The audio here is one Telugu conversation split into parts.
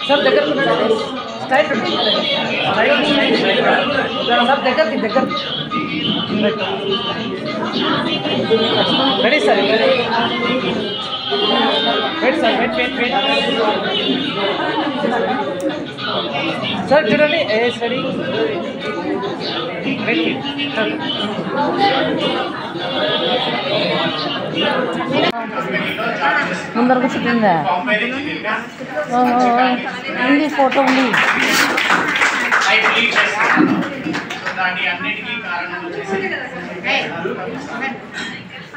सब దగ్గర స్ట్రైట్ सब దగ్గర ready sir wait sir wait sir చూడండి రెడీ వెయిట్ ముందర కూర్చుంటుందా ఉంది ఫోటో ఉంది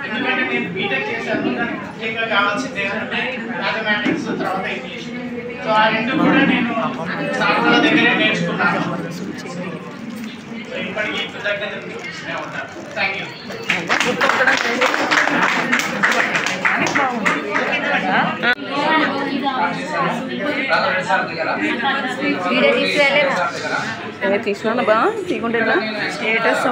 ఎందుకంటే నేను బీటెక్ చేశాను ముఖ్యంగా కావాల్సింది ఏంటంటే మ్యాథమెటిక్స్ తర్వాత ఇంగ్లీష్ సో ఆ రెండు కూడా నేను సార్ల దగ్గరే నేర్చుకున్నాను సో ఇప్పటికీ కృతజ్ఞతలు చూపిస్తూనే ఉంటాను థ్యాంక్ యూ తీసుకున్నా బా తీసుకుంటే స్టేటస్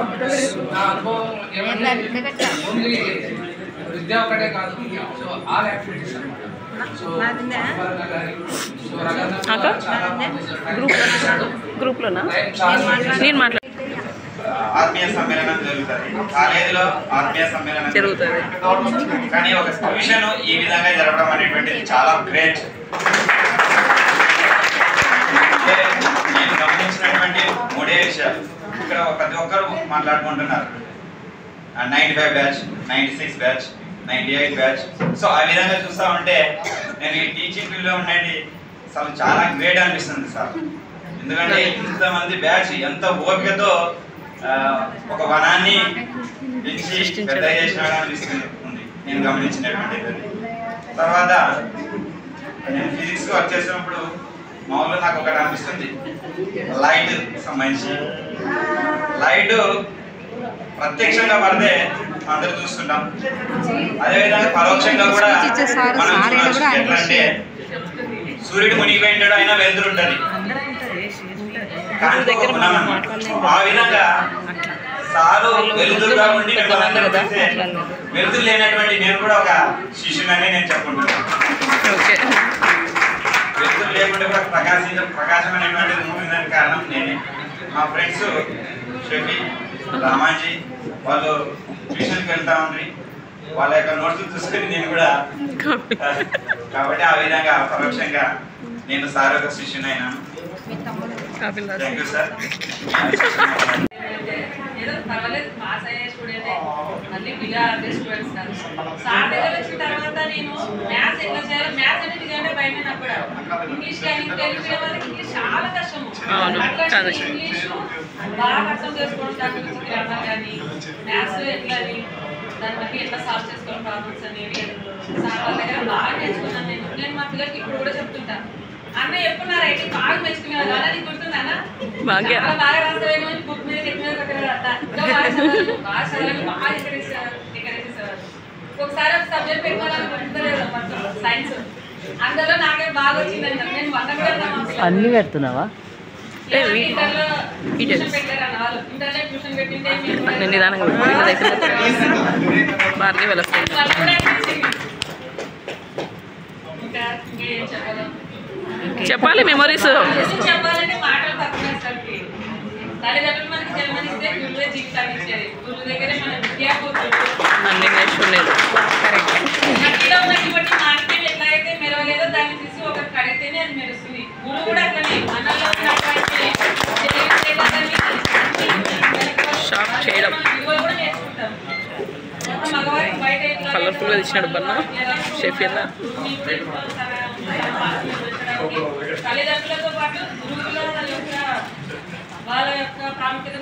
విద్య ఒకటే కాదు సో ఆల్ యాక్టివిటీస్ గ్రూప్లోనా నేను మాట్లాడు ఆత్మీయ సమ్మేళనం జరుగుతుంది కాలేజీలో ఆత్మీయ సమ్మేళనం జరుగుతుంది కానీ ఒక విషయం ఈ విధంగా జరగడం అనేటువంటిది చాలా గ్రేట్ నేను గమనించినటువంటి మూడే విషయాలు ఇక్కడ ప్రతి ఒక్కరు మాట్లాడుకుంటున్నారు 95 బ్యాచ్ 96 బ్యాచ్ 98 బ్యాచ్ సో ఆ విధంగా చూస్తా ఉంటే నేను ఈ టీచింగ్ ఫీల్డ్లో ఉండండి అసలు చాలా గ్రేట్ అనిపిస్తుంది సార్ ఎందుకంటే ఇంతమంది బ్యాచ్ ఎంత ఓపికతో ఒక వనాన్ని పెంచి పెద్ద చేసినాడు అనిపిస్తుంది నేను గమనించినటువంటి తర్వాత నేను ఫిజిక్స్ వర్క్ చేసినప్పుడు మామూలుగా నాకు ఒకటి అనిపిస్తుంది లైట్ సంబంధించి లైట్ ప్రత్యక్షంగా పడితే అందరూ చూస్తుంటాం అదేవిధంగా పరోక్షంగా కూడా మనం చూడవచ్చు ఎట్లా అంటే సూర్యుడు మునిగిపోయింటాడు అయినా వెలుతురు ఉంటుంది ఆ విధంగా సారు వెలుతురుగా ఉండి వెలుతురు లేనటువంటి నేను కూడా ఒక శిష్యునని నేను చెప్పుకుంటున్నాను వెలుతురు లేకుండా కూడా ప్రకాశమైనటువంటిది మూడిందానికి కారణం నేనే మా ఫ్రెండ్స్ షఫీ రామాజీ వాళ్ళు ట్యూషన్కి వెళ్తా ఉండ్రి వాళ్ళ యొక్క నోట్స్ చూసుకొని నేను కూడా కాబట్టి ఆ విధంగా పరోక్షంగా నేను సార్ యొక్క శిష్యుని అయినాను థ్యాంక్ యూ సార్ పర్వాలేదు పాస్ అయ్యే స్టూడెంట్ మళ్ళీ బిగా అదే స్టూడెంట్స్ కాదు సార్ దగ్గర వచ్చిన తర్వాత నేను మ్యాథ్స్ ఎట్లా చేయాలి మ్యాథ్స్ అనేది అంటే భయమైన కూడా ఇంగ్లీష్ కానీ తెలుగు వాళ్ళకి ఇంగ్లీష్ చాలా కష్టము అట్లా ఇంగ్లీష్ బాగా అర్థం చేసుకోవడం దాని గురించి గ్రామర్ కానీ మ్యాథ్స్ ఎట్లా అని దాన్ని బట్టి ఎట్లా సాల్వ్ చేసుకోవాలి ప్రాబ్లమ్స్ అనేవి సార్ వాళ్ళ దగ్గర బాగా నేర్చుకున్నాను నేను మా పిల్లలకి ఇప్పుడు కూడా చెప్తుంటాను అన్న ఎప్పుడు నా రైటింగ్ బాగా మెచ్చుకునేవాళ్ళు అలా నీకు గుర్తుంది అన్న చాలా బాగా రాసేవేమో బుక్ మీద టెక్ మీద కొట్టేవాళ్ళు బాగా చదవాలి బాగా ఎక్కడేసేవారు ఒకసారి ఒక సబ్జెక్ట్ పెట్టుకోవాలని గుర్తులేదు మొత్తం సైన్స్ అందులో నాకే బాగా వచ్చిందంట నేను వంట కూడా అన్ని పెడుతున్నావా ఇంటర్లో ట్యూషన్ పెట్టారు అన్న వాళ్ళు ఇంటర్లో ట్యూషన్ పెట్టింటే నేను నిదానంగా భారతీయ వెళ్తాను ఇంకా ఇంకేం చెప్పాలి చెప్పాలి మెమరీస్ చెప్పాలంటే మాటలు తక్కువ తల్లిదండ్రులు మనకి జన్మనిస్తే గురువే జీవితాన్ని ఇచ్చేది గురువు దగ్గరే మన విద్యా అన్ని నేర్చుకునేది నదిలో ఉన్నటువంటి మార్కెట్ ఎట్లా అయితే మెరవలేదో దాన్ని తీసి ఒక కడితేనే అది మెరుస్తుంది గురువు కూడా అట్లనే మనలో షాప్ చేయడం మగవారికి బయట కలర్ఫుల్గా తెచ్చినాడు బన్న షెఫ్ ఎలా తల్లిదండ్రులతో పాటు గురువుల వాళ్ళ యొక్క ప్రాముఖ్యత